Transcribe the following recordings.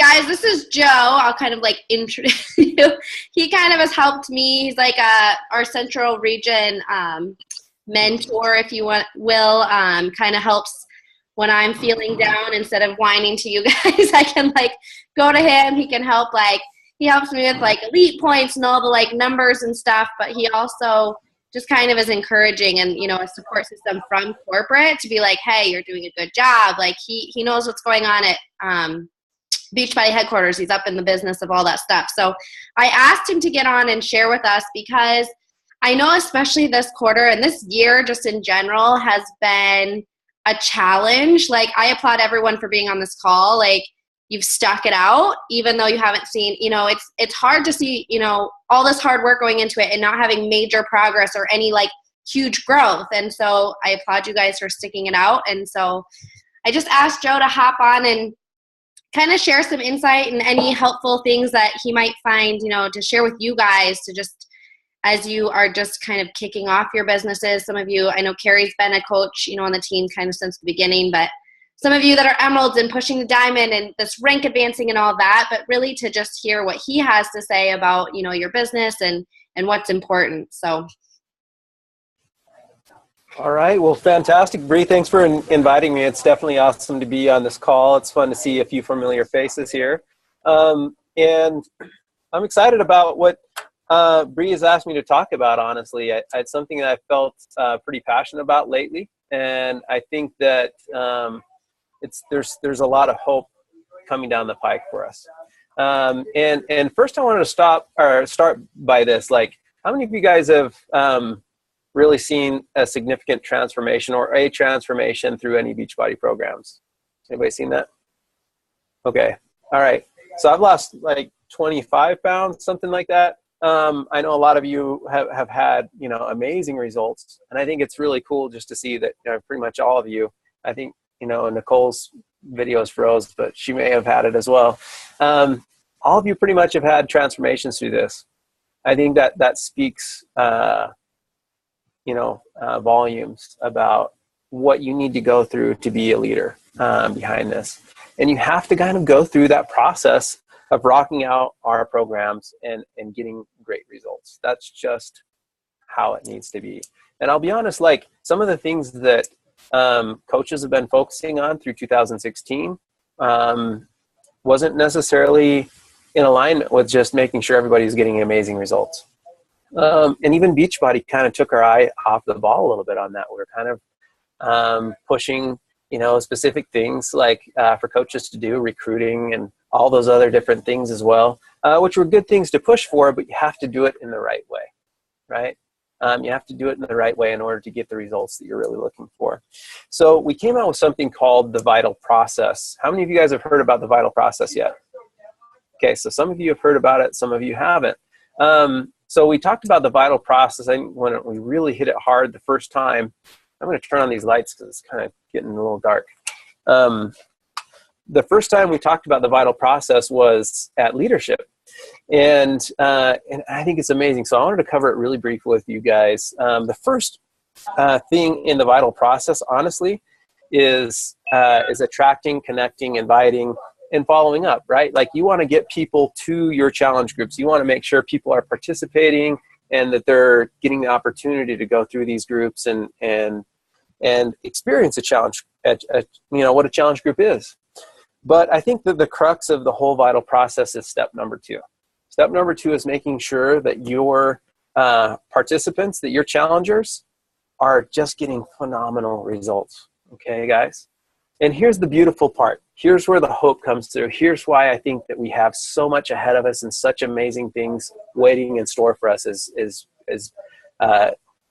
guys, this is Joe. I'll kind of like introduce you. He kind of has helped me. He's like our Central Region mentor, if you will. Kind of helps when I'm feeling down. Instead of whining to you guys, I can like go to him. He can help, like he helps me with like elite points and all the like numbers and stuff, but he also just kind of is encouraging and, you know, a support system from corporate to be like, hey, you're doing a good job. Like he knows what's going on at Beachbody headquarters. He's up in the business of all that stuff. So I asked him to get on and share with us because I know especially this quarter and this year just in general has been a challenge. Like I applaud everyone for being on this call. Like you've stuck it out, even though you haven't seen, you know, it's hard to see, you know, all this hard work going into it and not having major progress or any like huge growth. And so I applaud you guys for sticking it out. And so I just asked Joe to hop on and kind of share some insight and any helpful things that he might find, you know, to share with you guys to just, as you are just kind of kicking off your businesses. Some of you, I know Carrie's been a coach, you know, on the team kind of since the beginning, but some of you that are emeralds and pushing the diamond and this rank advancing and all that, but really to just hear what he has to say about, you know, your business and what's important. So. All right. Well, fantastic. Bree, thanks for inviting me. It's definitely awesome to be on this call. It's fun to see a few familiar faces here. And I'm excited about what Bree has asked me to talk about, honestly. It's something that I felt pretty passionate about lately. And I think that there's a lot of hope coming down the pike for us. And first I wanted to start by this. Like, how many of you guys have really seen a significant transformation or a transformation through any Beachbody programs? Anybody seen that? Okay. All right. So I've lost like 25 pounds, something like that. I know a lot of you have had, you know, amazing results. And I think it's really cool just to see that, you know, pretty much all of you, I think, you know, Nicole's videos froze, but she may have had it as well. All of you pretty much have had transformations through this. I think that speaks, volumes about what you need to go through to be a leader behind this. And you have to kind of go through that process of rocking out our programs and getting great results. That's just how it needs to be. And I'll be honest, like some of the things that coaches have been focusing on through 2016 wasn't necessarily in alignment with just making sure everybody's getting amazing results. And even Beachbody kind of took our eye off the ball a little bit on that. We're kind of pushing, you know, specific things like for coaches to do, recruiting and all those other different things as well, which were good things to push for, but you have to do it in the right way, right? You have to do it in the right way in order to get the results that you're really looking for. So we came out with something called the Vital Process. How many of you guys have heard about the Vital Process yet? Okay, so some of you have heard about it, some of you haven't. So we talked about the Vital Process. I think when we really hit it hard the first time, I'm going to turn on these lights because it's kind of getting a little dark. The first time we talked about the Vital Process was at leadership. And I think it's amazing. So I wanted to cover it really briefly with you guys. The first thing in the Vital Process, honestly, is attracting, connecting, inviting, and following up, right? Like you want to get people to your challenge groups. You want to make sure people are participating and that they're getting the opportunity to go through these groups and experience a challenge, what a challenge group is. But I think that the crux of the whole Vital Process is step number 2. Step number 2 is making sure that your participants, that your challengers are just getting phenomenal results. Okay, guys? And here's the beautiful part. Here's where the hope comes through. Here's why I think that we have so much ahead of us and such amazing things waiting in store for us as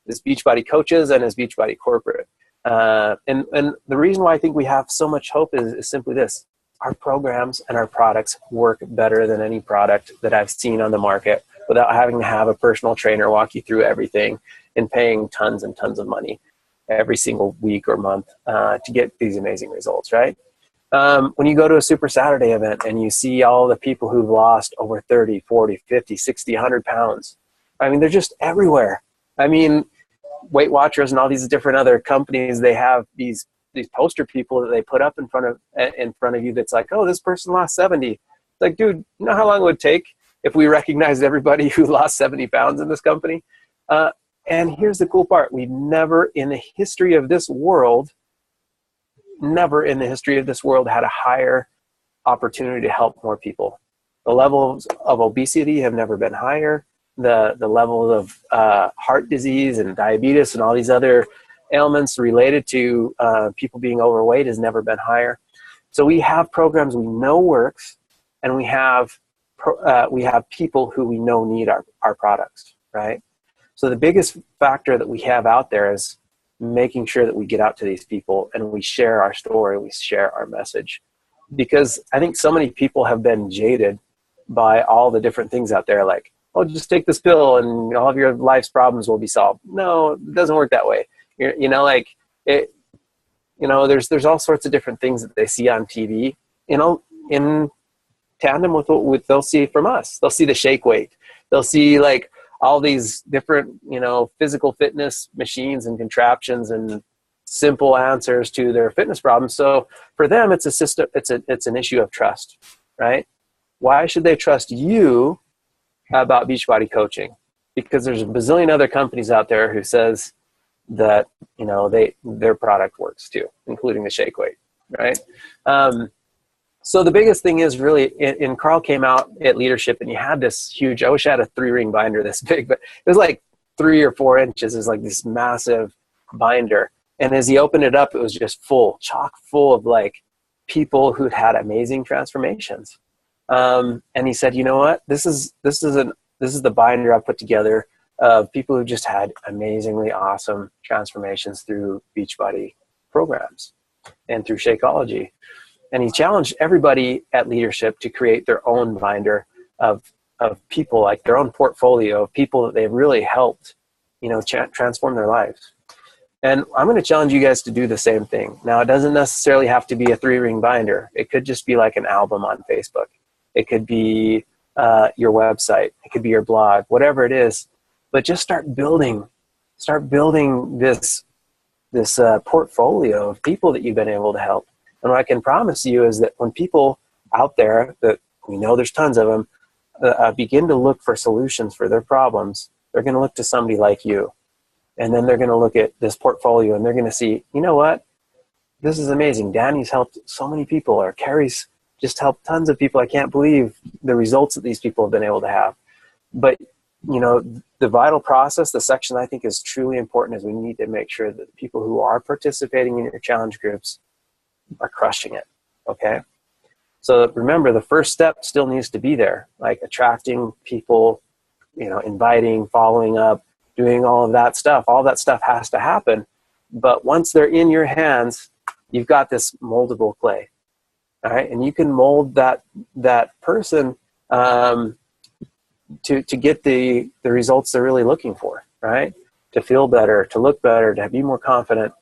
Beachbody coaches and as Beachbody corporate. And the reason why I think we have so much hope is simply this. Our programs and our products work better than any product that I've seen on the market without having to have a personal trainer walk you through everything and paying tons and tons of money every single week or month to get these amazing results, right? When you go to a Super Saturday event and you see all the people who've lost over 30, 40, 50, 60, 100 pounds, I mean, they're just everywhere. I mean, Weight Watchers and all these different other companies, they have these poster people that they put up in front of you that's like, oh, this person lost 70. Like, dude, you know how long it would take if we recognized everybody who lost 70 pounds in this company? And here's the cool part. We've never in the history of this world, had a higher opportunity to help more people. The levels of obesity have never been higher. The levels of heart disease and diabetes and all these other ailments related to people being overweight has never been higher. So we have programs we know works, and we have people who we know need our products, right? So the biggest factor that we have out there is making sure that we get out to these people and we share our story, we share our message. Because I think so many people have been jaded by all the different things out there, like, oh, just take this pill and all of your life's problems will be solved. No, it doesn't work that way. There's all sorts of different things that they see on TV, in tandem with what they'll see from us. They'll see the shake weight. They'll see like all these different, physical fitness machines and contraptions and simple answers to their fitness problems. So for them, it's a system. It's an issue of trust, right? Why should they trust you about Beachbody coaching? Because there's a bazillion other companies out there who says that, their product works too, including the shake weight, right? So the biggest thing is really, and Carl came out at leadership and he had this huge, I wish I had a 3-ring binder this big, but it was like 3 or 4 inches. It was like this massive binder. And as he opened it up, it was just chock full of like people who'd had amazing transformations. And he said, you know what, this is the binder I put together of people who just had amazingly awesome transformations through Beachbody programs and through Shakeology. And he challenged everybody at leadership to create their own binder of people, like their own portfolio of people that they've really helped, transform their lives. And I'm going to challenge you guys to do the same thing. Now, it doesn't necessarily have to be a 3-ring binder. It could just be like an album on Facebook. It could be your website. It could be your blog, whatever it is. But just start building this portfolio of people that you've been able to help. And what I can promise you is that when people out there, that we know there's tons of them, begin to look for solutions for their problems, they're going to look to somebody like you. And then they're going to look at this portfolio and they're going to see, you know what? This is amazing. Danny's helped so many people, or Carrie's just helped tons of people. I can't believe the results that these people have been able to have. But, the vital process, the section I think is truly important, is we need to make sure that the people who are participating in your challenge groups are crushing it. Okay. So remember, the first step still needs to be there, like attracting people, inviting, following up, doing all of that stuff. All that stuff has to happen. But once they're in your hands, you've got this moldable clay. All right. And you can mold that person to get the results they're really looking for, right? To feel better, to look better, to be more confident.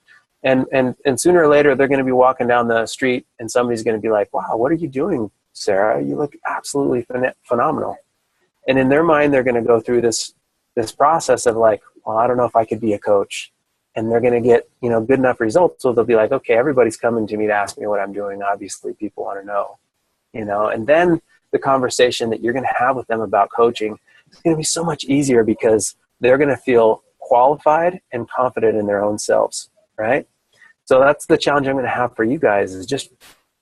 And sooner or later, they're going to be walking down the street and somebody's going to be like, wow, what are you doing, Sarah? You look absolutely phenomenal. And in their mind, they're going to go through this process of like, well, I don't know if I could be a coach. And they're going to get, good enough results. So they'll be like, okay, everybody's coming to me to ask me what I'm doing. Obviously, people want to know, and then the conversation that you're going to have with them about coaching is going to be so much easier because they're going to feel qualified and confident in their own selves. Right. So that's the challenge I'm going to have for you guys, is just,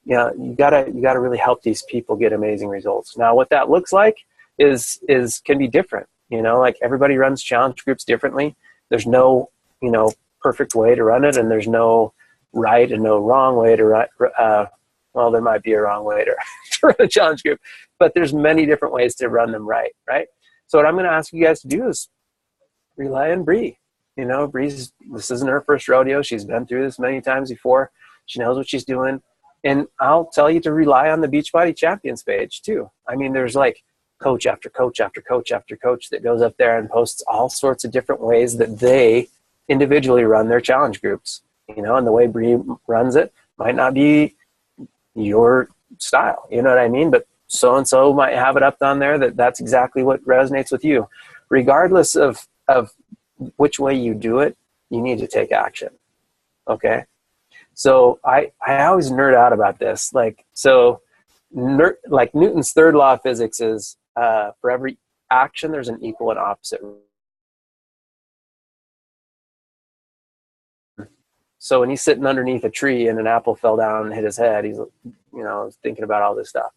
you gotta really help these people get amazing results. Now, what that looks like can be different. Like everybody runs challenge groups differently. There's no, perfect way to run it. And there's no right and no wrong way to run. Well, there might be a wrong way to run a challenge group, but there's many different ways to run them right. So what I'm going to ask you guys to do is rely on Bree. Bree's, this isn't her first rodeo. She's been through this many times before. She knows what she's doing. And I'll tell you to rely on the Beachbody Champions page too. I mean, there's like coach after coach after coach after coach that goes up there and posts all sorts of different ways that they individually run their challenge groups. And the way Bree runs it might not be your style. You know what I mean? But so-and-so might have it up on there that's exactly what resonates with you. Regardless of which way you do it, you need to take action. Okay. So I always nerd out about this. So like Newton's third law of physics is for every action, there's an equal and opposite. So when he's sitting underneath a tree and an apple fell down and hit his head, he's, thinking about all this stuff.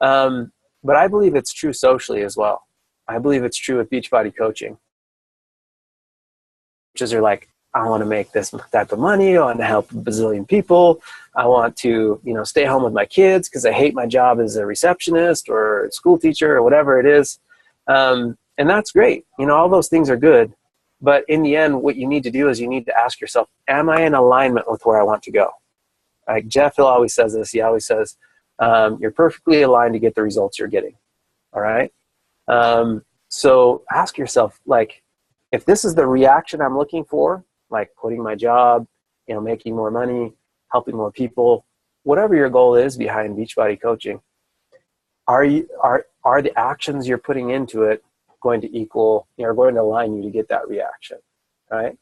But I believe it's true socially as well. I believe it's true with Beachbody coaching. Coaches are like, I want to make this type of money. I want to help a bazillion people. I want to, stay home with my kids because I hate my job as a receptionist or a school teacher or whatever it is. And that's great. All those things are good. But in the end, what you need to do is you need to ask yourself, am I in alignment with where I want to go? Like Jeff Hill always says this. He always says, you're perfectly aligned to get the results you're getting. All right. So ask yourself, like, if this is the reaction I'm looking for, like quitting my job, making more money, helping more people, whatever your goal is behind Beachbody coaching, are the actions you're putting into it going to equal, going to align you to get that reaction, right?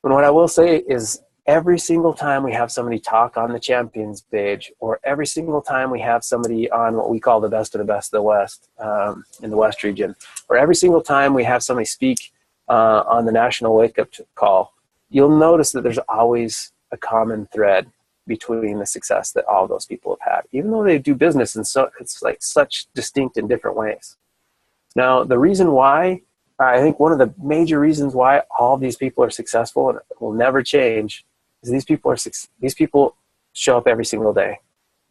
And what I will say is every single time we have somebody talk on the champions page, or every single time we have somebody on what we call the best of the West in the West region, or every single time we have somebody speak on the national wake-up call, you'll notice that there's always a common thread between the success that all those people have had, even though they do business in it's like such distinct and different ways. Now, the reason why, I think one of the major reasons why all of these people are successful and will never change is these people show up every single day.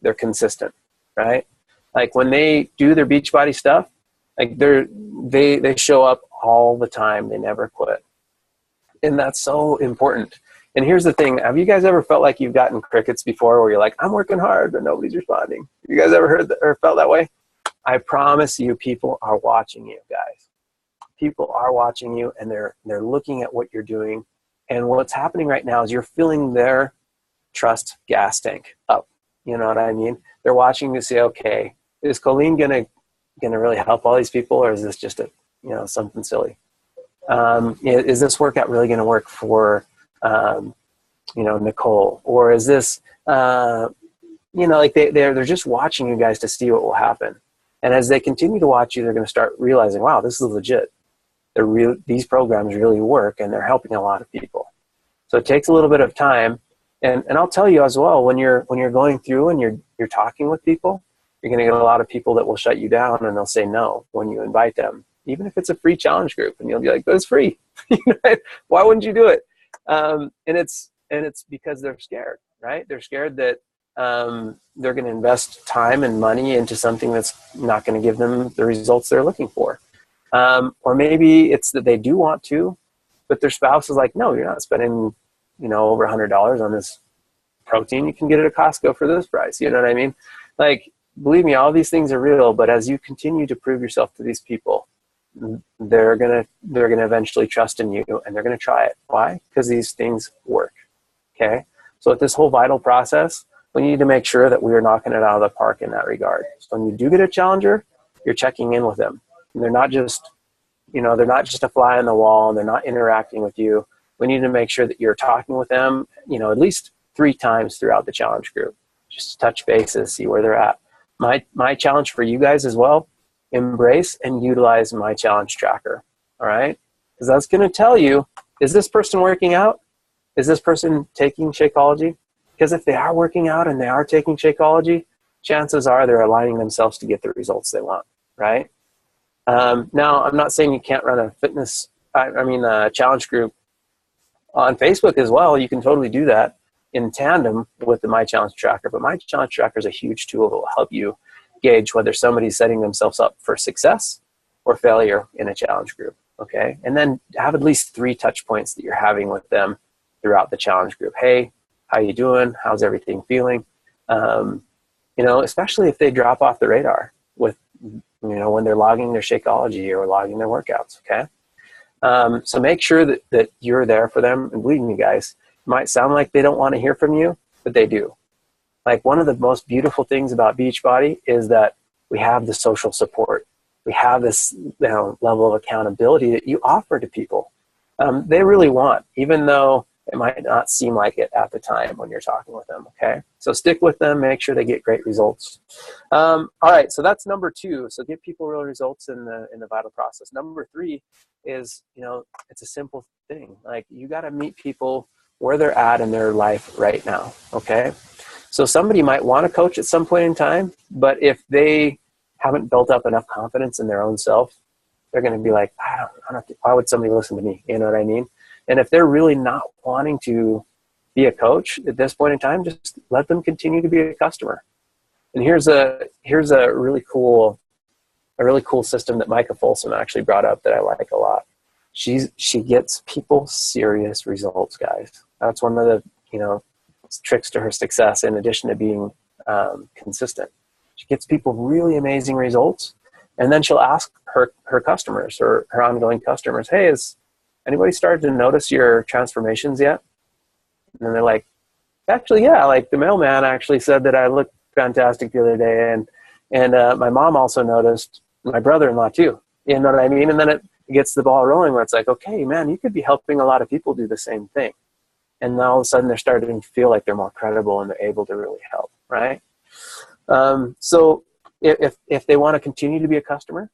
They're consistent, right? Like when they do their Beachbody stuff, like they show up all the time. They never quit. And that's so important. And here's the thing. Have you guys ever felt like you've gotten crickets before where you're like, I'm working hard, but nobody's responding? You guys ever heard that or felt that way? I promise you, people are watching you, guys. People are watching you, and they're looking at what you're doing. And what's happening right now is you're filling their trust gas tank up. You know what I mean? They're watching to say, okay, is Colleen gonna really help all these people, or is this just something silly? Is this workout really gonna work for Nicole, or is this like they're just watching you guys to see what will happen. And as they continue to watch you, they're going to start realizing, wow, this is legit. These programs really work, and they're helping a lot of people. So it takes a little bit of time. And I'll tell you as well, when you're going through and you're talking with people, you're going to get a lot of people that will shut you down, and they'll say no when you invite them, even if it's a free challenge group. And you'll be like, but it's free. Why wouldn't you do it? And it's because they're scared, right? They're scared that they're going to invest time and money into something that's not going to give them the results they're looking for. Or maybe it's that they do want to, but their spouse is like, no, you're not spending, over $100 on this protein. You can get it at Costco for this price. You know what I mean? Like, believe me, all these things are real, but as you continue to prove yourself to these people, they're going to eventually trust in you, and they're going to try it. Why? Because these things work. Okay. So with this whole vital process, we need to make sure that we are knocking it out of the park in that regard. So when you do get a challenger, you're checking in with them. And they're not just, they're not just a fly on the wall, and they're not interacting with you. We need to make sure that you're talking with them, at least 3 times throughout the challenge group. Just touch bases, see where they're at. My challenge for you guys as well, embrace and utilize my challenge tracker. All right? Because that's going to tell you, is this person working out? Is this person taking Shakeology? Because if they are working out and they are taking Shakeology, chances are they're aligning themselves to get the results they want, right? Now, I'm not saying you can't run a challenge group on Facebook as well. You can totally do that in tandem with the My Challenge Tracker. But My Challenge Tracker is a huge tool that will help you gauge whether somebody's setting themselves up for success or failure in a challenge group, okay? And then have at least 3 touch points that you're having with them throughout the challenge group. Hey, how you doing? How's everything feeling? Especially if they drop off the radar with, when they're logging their Shakeology or logging their workouts, okay? So make sure that you're there for them. And believe me, guys, it might sound like they don't want to hear from you, but they do. Like, one of the most beautiful things about Beachbody is that we have the social support. We have this level of accountability that you offer to people. They really want, even though It might not seem like it at the time when you're talking with them, okay? So stick with them, make sure they get great results. All right, so that's number 2. So get people real results in the vital process. Number 3 is, it's a simple thing. Like, you got to meet people where they're at in their life right now, okay? So somebody might want to coach at some point in time, but if they haven't built up enough confidence in their own self, they're going to be like, I don't, why would somebody listen to me? You know what I mean? And if they're really not wanting to be a coach at this point in time, just let them continue to be a customer. And here's a really cool system that Micah Folsom actually brought up that I like a lot. She gets people serious results, guys. That's one of the tricks to her success, in addition to being consistent. She gets people really amazing results, and then she'll ask her customers, or her ongoing customers, hey, has anybody started to notice your transformations yet? And then they're like, actually, yeah, like the mailman actually said that I looked fantastic the other day, and my mom also noticed, my brother-in-law too. You know what I mean? And then it gets the ball rolling, where it's like, okay, man, you could be helping a lot of people do the same thing. And then all of a sudden they're starting to feel like they're more credible and they're able to really help, right? So if they want to continue to be a customer,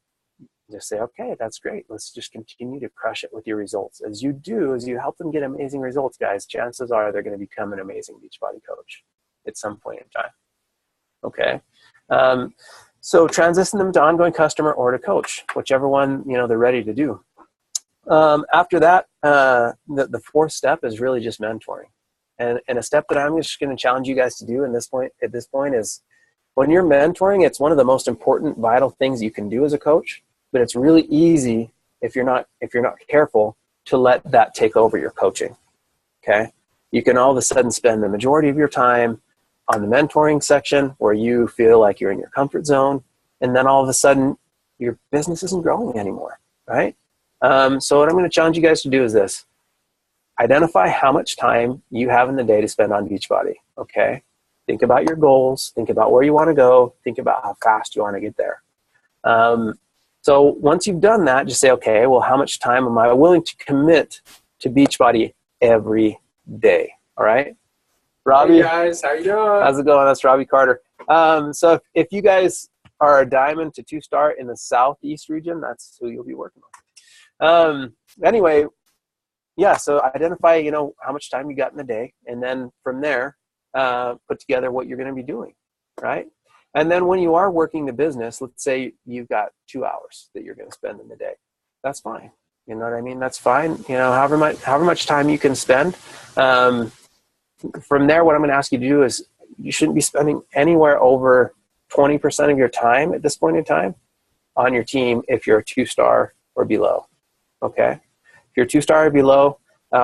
just say, okay, that's great. Let's just continue to crush it with your results. As you help them get amazing results, guys, chances are they're going to become an amazing Beachbody coach at some point in time. Okay. So transition them to ongoing customer or to coach, whichever one, they're ready to do. After that, the 4th step is really just mentoring. And a step that I'm just going to challenge you guys to do at this point is, when you're mentoring, it's one of the most important, vital things you can do as a coach. But it's really easy, if you're not careful, to let that take over your coaching. Okay, you can all of a sudden spend the majority of your time on the mentoring section, where you feel like you're in your comfort zone, and then all of a sudden your business isn't growing anymore, right? So what I'm going to challenge you guys to do is this: identify how much time you have in the day to spend on Beachbody. Okay, think about your goals, think about where you want to go, think about how fast you want to get there. So once you've done that, just say, okay, well, how much time am I willing to commit to Beachbody every day? All right, Robbie. Hey guys, how you doing? How's it going? That's Robbie Carter. So if you guys are a diamond to 2-star in the Southeast region, that's who you'll be working with. Anyway, yeah, so identify, how much time you got in the day, and then from there, put together what you're going to be doing, right? And then when you are working the business, let's say you've got 2 hours that you're going to spend in the day. That's fine. You know what I mean? That's fine. However much time you can spend. From there, what I'm going to ask you to do is, you shouldn't be spending anywhere over 20% of your time at this point in time on your team if you're a 2-star or below. Okay? If you're a 2-star or below,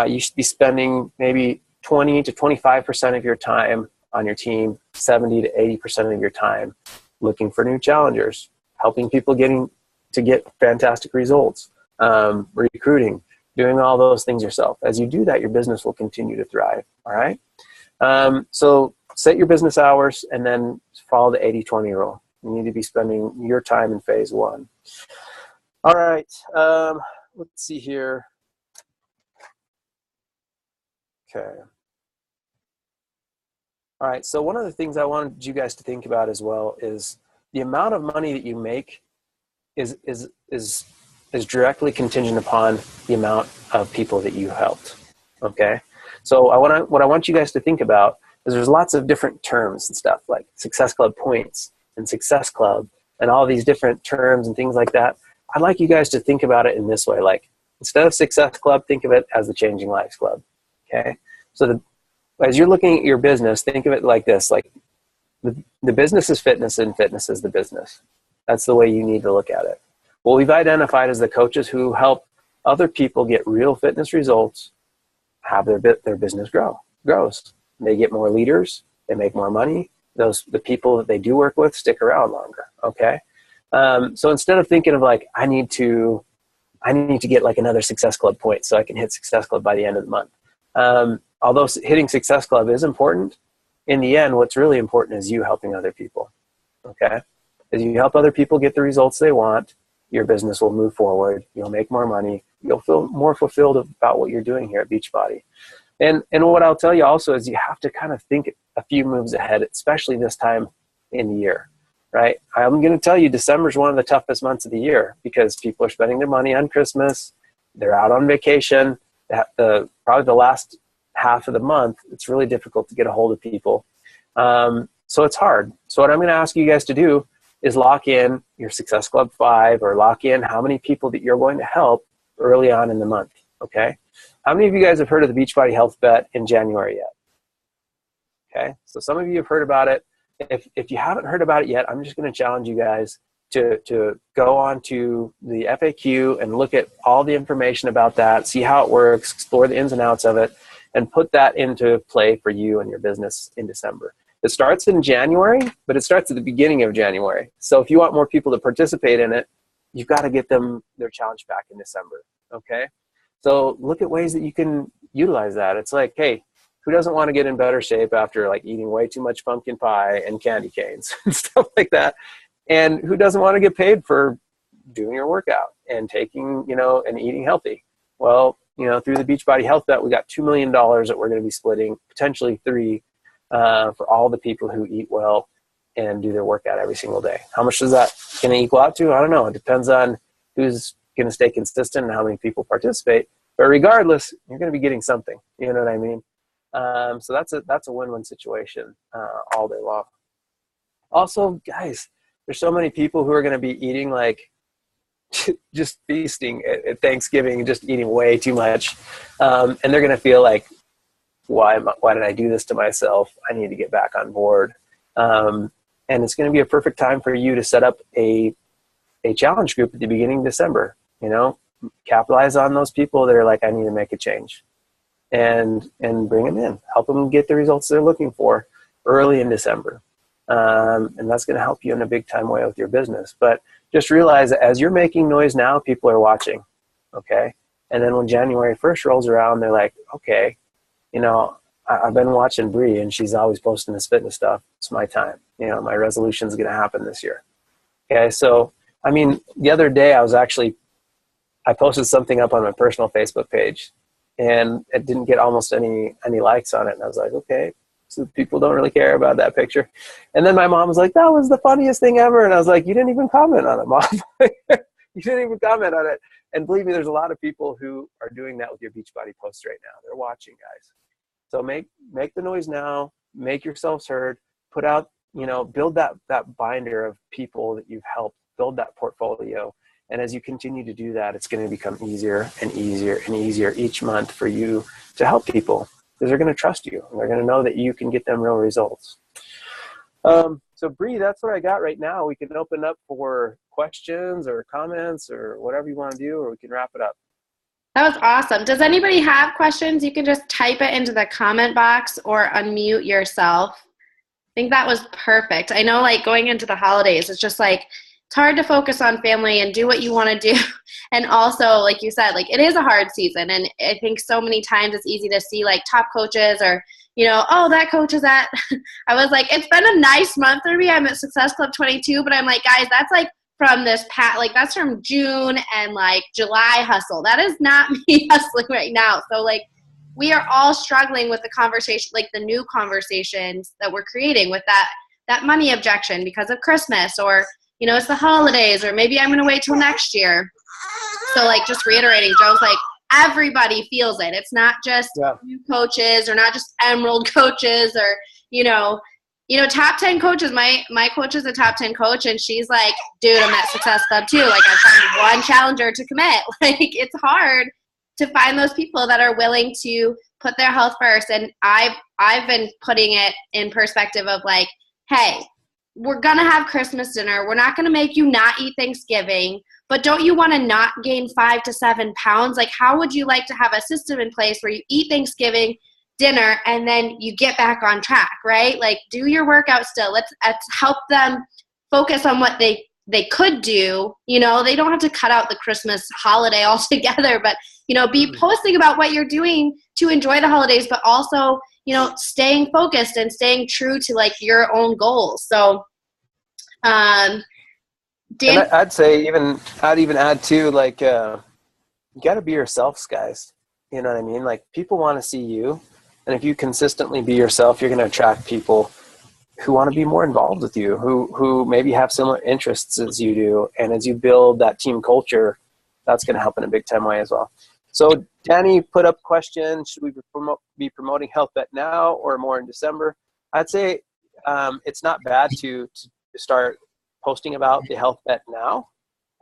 you should be spending maybe 20 to 25% of your time on your team, 70 to 80% of your time looking for new challengers, helping people get fantastic results, recruiting, doing all those things yourself. As you do that, your business will continue to thrive. All right. So set your business hours and then follow the 80-20 rule. You need to be spending your time in phase 1. All right. Let's see here. Okay. All right, so one of the things I wanted you guys to think about as well is the amount of money that you make is directly contingent upon the amount of people that you helped. Okay, so what I want you guys to think about is, there's lots of different terms and stuff, like Success Club points and Success Club and all these different terms and things like that. I'd like you guys to think about it in this way: like, instead of Success Club, think of it as the Changing Lives Club. Okay, so as you're looking at your business, think of it like this: like, the business is fitness and fitness is the business. That's the way you need to look at it. What we've identified is the coaches who help other people get real fitness results have their business grows. They get more leaders, they make more money. The people that they do work with stick around longer. Okay, so instead of thinking of like, I need to get like another Success Club point so I can hit Success Club by the end of the month. Although hitting Success Club is important, in the end, what's really important is you helping other people. Okay, as you help other people get the results they want, your business will move forward. You'll make more money. You'll feel more fulfilled about what you're doing here at Beachbody. And what I'll tell you also is you have to kind of think a few moves ahead, especially this time in the year, right? I'm going to tell you December is one of the toughest months of the year because people are spending their money on Christmas. They're out on vacation. Probably the last half of the month, it's really difficult to get a hold of people. So it's hard. So what I'm going to ask you guys to do is lock in your Success Club 5 or lock in how many people that you're going to help early on in the month, okay? How many of you guys have heard of the Beachbody Health Bet in January yet? Okay, so some of you have heard about it. If you haven't heard about it yet, I'm just going to challenge you guys to go on to the FAQ and look at all the information about that, see how it works, explore the ins and outs of it, and put that into play for you and your business in December. It starts in January, but it starts at the beginning of January. So if you want more people to participate in it, you've got to get them their challenge back in December, okay? So look at ways that you can utilize that. It's like, hey, who doesn't want to get in better shape after like eating way too much pumpkin pie and candy canes and stuff like that? And who doesn't want to get paid for doing your workout and taking, and eating healthy? Well, through the Beachbody Health Bet, we got $2 million that we're going to be splitting, potentially $3 million, for all the people who eat well and do their workout every single day. How much is that going to equal out to? I don't know. It depends on who's going to stay consistent and how many people participate. But regardless, you're going to be getting something. You know what I mean? So that's a win-win situation all day long. Also, guys, there's so many people who are going to be eating like just feasting at Thanksgiving, just eating way too much, and they're going to feel like, why did I do this to myself? I need to get back on board. And it's going to be a perfect time for you to set up a challenge group at the beginning of December. Capitalize on those people that are like, I need to make a change, and bring them in, help them get the results they're looking for early in December. And that's going to help you in a big time way with your business. But just realize that as you're making noise now, people are watching. Okay. And then when January 1st rolls around, they're like, okay, I've been watching Bree and she's always posting this fitness stuff. It's my time. My resolution is going to happen this year. Okay. So, the other day I posted something up on my personal Facebook page and it didn't get almost any likes on it. And I was like, okay, so people don't really care about that picture. And then my mom was like, that was the funniest thing ever. And I was like, you didn't even comment on it, Mom. You didn't even comment on it. And believe me, there's a lot of people who are doing that with your Beachbody posts right now. They're watching, guys. So make the noise now, make yourselves heard, put out, build that binder of people that you've helped, build that portfolio. And as you continue to do that, it's going to become easier and easier and easier each month for you to help people, because they're going to trust you and they're going to know that you can get them real results. So Bree, that's what I got right now. We can open up for questions or comments or whatever you want to do, or we can wrap it up. That was awesome. Does anybody have questions? You can just type it into the comment box or unmute yourself. I think that was perfect. I know going into the holidays, it's just it's hard to focus on family and do what you want to do. And also, like you said, it is a hard season. And I think so many times it's easy to see top coaches or, oh, that coach is at, I was like, it's been a nice month for me. I'm at Success Club 22, but I'm like, guys, that's from this that's from June and July hustle. That is not me hustling right now. So we are all struggling with the conversation, the new conversations that we're creating with that money objection because of Christmas, or it's the holidays, or maybe I'm going to wait till next year. So just reiterating, Joe's everybody feels it. It's not just new coaches or not just Emerald coaches or, top 10 coaches. My coach is a top 10 coach and she's like, dude, I'm at Success Club too. I found one challenger to commit. It's hard to find those people that are willing to put their health first. And I've been putting it in perspective of hey, we're going to have Christmas dinner. We're not going to make you not eat Thanksgiving, but don't you want to not gain 5 to 7 pounds? How would you like to have a system in place where you eat Thanksgiving dinner and then you get back on track, right? Do your workout still. Let's help them focus on what they could do. They don't have to cut out the Christmas holiday altogether, but, be posting about what you're doing to enjoy the holidays, but also, staying focused and staying true to your own goals. So, Dan, and I'd say I'd even add too, you got to be yourselves, guys. You know what I mean? Like, people want to see you. And if you consistently be yourself, you're going to attract people who want to be more involved with you, who maybe have similar interests as you do. And as you build that team culture, that's going to help in a big time way as well. So Danny put up question, should we be promoting Health Bet now or more in December? I'd say it's not bad to start posting about the Health Bet now,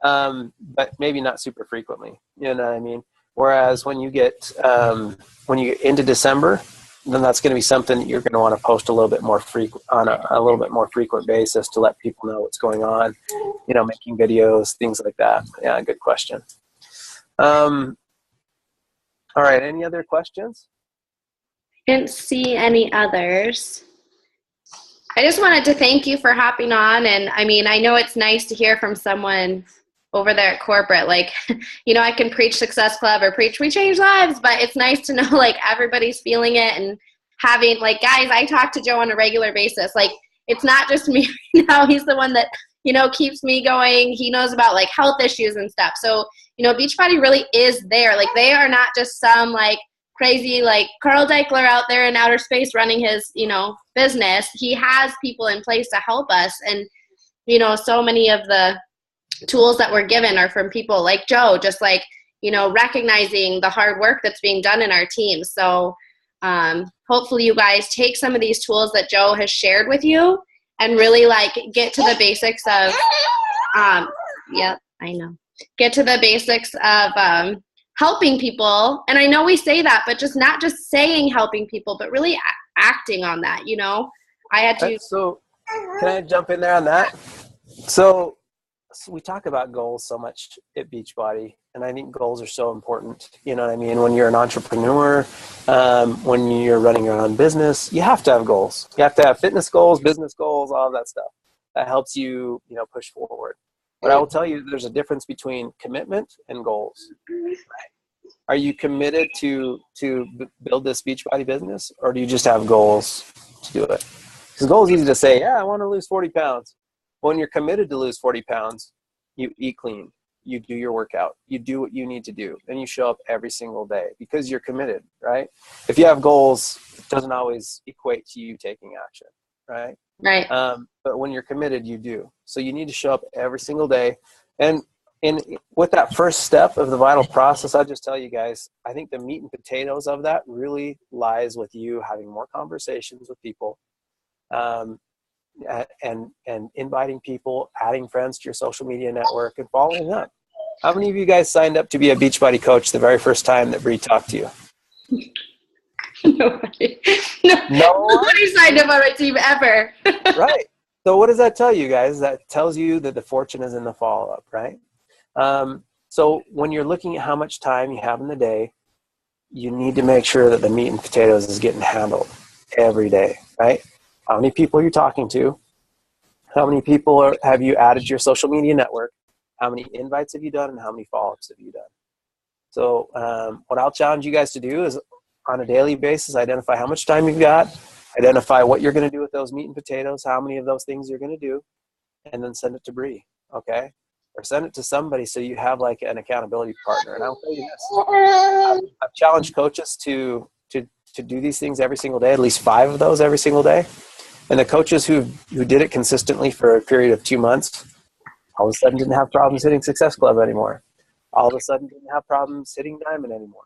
but maybe not super frequently. You know what I mean? Whereas when you get into December, then that's going to be something that you're going to want to post a little bit more frequent on a little bit more frequent basis to let people know what's going on. You know, making videos, things like that. Yeah, good question. All right. Any other questions? Didn't see any others. I just wanted to thank you for hopping on. And I mean, I know it's nice to hear from someone over there at corporate. Like, you know, I can preach Success Club or preach We Change Lives, but it's nice to know like everybody's feeling it and having like, guys, I talk to Joe on a regular basis. Like, it's not just me right now. He's the one that, you know, keeps me going. He knows about like health issues and stuff. So, you know, Beachbody really is there. Like, they are not just some like crazy like Carl Deichler out there in outer space running his, you know, business. He has people in place to help us. And, you know, so many of the tools that we're given are from people like Joe, just like, you know, recognizing the hard work that's being done in our team. So hopefully you guys take some of these tools that Joe has shared with you and really like get to the basics of, get to the basics of helping people. And I know we say that, but just not just saying helping people, but really acting on that, you know. I had to. So can I jump in there on that? So we talk about goals so much at Beachbody, and I think goals are so important. You know what I mean? When you're an entrepreneur, when you're running your own business, you have to have goals. You have to have fitness goals, business goals, all of that stuff. That helps you, you know, push forward. But I will tell you, there's a difference between commitment and goals. Are you committed to build this Beachbody business, or do you just have goals to do it? Because goals is easy to say, yeah, I want to lose 40 pounds. When you're committed to lose 40 pounds, you eat clean, you do your workout, you do what you need to do, and you show up every single day because you're committed, right? If you have goals, it doesn't always equate to you taking action, right? Right. But when you're committed, you do. So you need to show up every single day. And with that first step of the vital process, I'll just tell you guys, I think the meat and potatoes of that really lies with you having more conversations with people, and inviting people, adding friends to your social media network, and following up. How many of you guys signed up to be a Beachbody coach the very first time that Bree talked to you? Nobody. Nobody signed up on my team ever. Right. So what does that tell you guys? That tells you that the fortune is in the follow-up, right? So when you're looking at how much time you have in the day, you need to make sure that the meat and potatoes is getting handled every day, right? How many people are you talking to? How many people have you added to your social media network? How many invites have you done, and how many follow-ups have you done? So what I'll challenge you guys to do is on a daily basis, identify how much time you've got, identify what you're going to do with those meat and potatoes, how many of those things you're going to do, and then send it to Bree, okay? Or send it to somebody so you have like an accountability partner. And I'll tell you this, I've challenged coaches to do these things every single day, at least 5 of those every single day. And the coaches who did it consistently for a period of 2 months, all of a sudden didn't have problems hitting Success Club anymore. All of a sudden didn't have problems hitting Diamond anymore.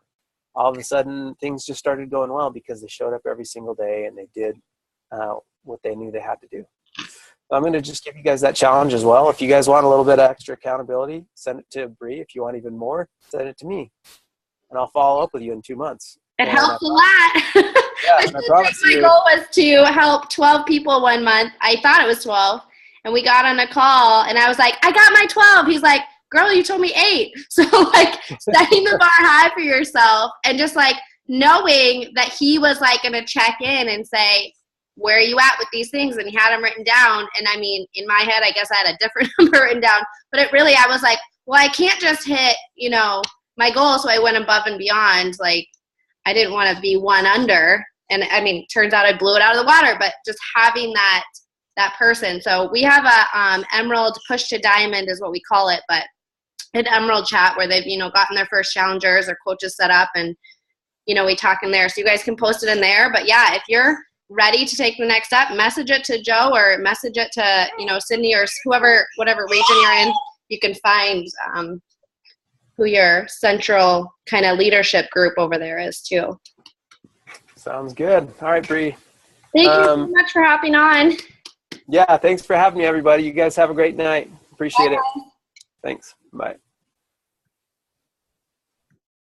All of a sudden things just started going well because they showed up every single day and they did what they knew they had to do. So I'm going to just give you guys that challenge as well. If you guys want a little bit of extra accountability, send it to Bree. If you want even more, send it to me. And I'll follow up with you in 2 months. It helps a lot. Yeah, I promise my goal was to help 12 people 1 month. I thought it was 12. And we got on a call and I was like, I got my 12. He's like, girl, you told me 8. So like setting the bar high for yourself and just like knowing that he was like going to check in and say, where are you at with these things? And he had them written down. And I mean, in my head, I guess I had a different number written down, but it really, I was like, well, I can't just hit, you know, my goal. So I went above and beyond. Like I didn't want to be one under. And I mean, turns out I blew it out of the water, but just having that person. So we have a Emerald push to diamond is what we call it, but an Emerald chat where they've, you know, gotten their first challengers or coaches set up and we talk in there. So you guys can post it in there. But yeah, if you're ready to take the next step, message it to Joe or message it to, Sydney or whoever, whatever region you're in. You can find who your central kind of leadership group over there is too. Sounds good. All right, Bree. Thank you so much for hopping on. Yeah, thanks for having me, everybody. You guys have a great night. Appreciate it. Thanks. Bye.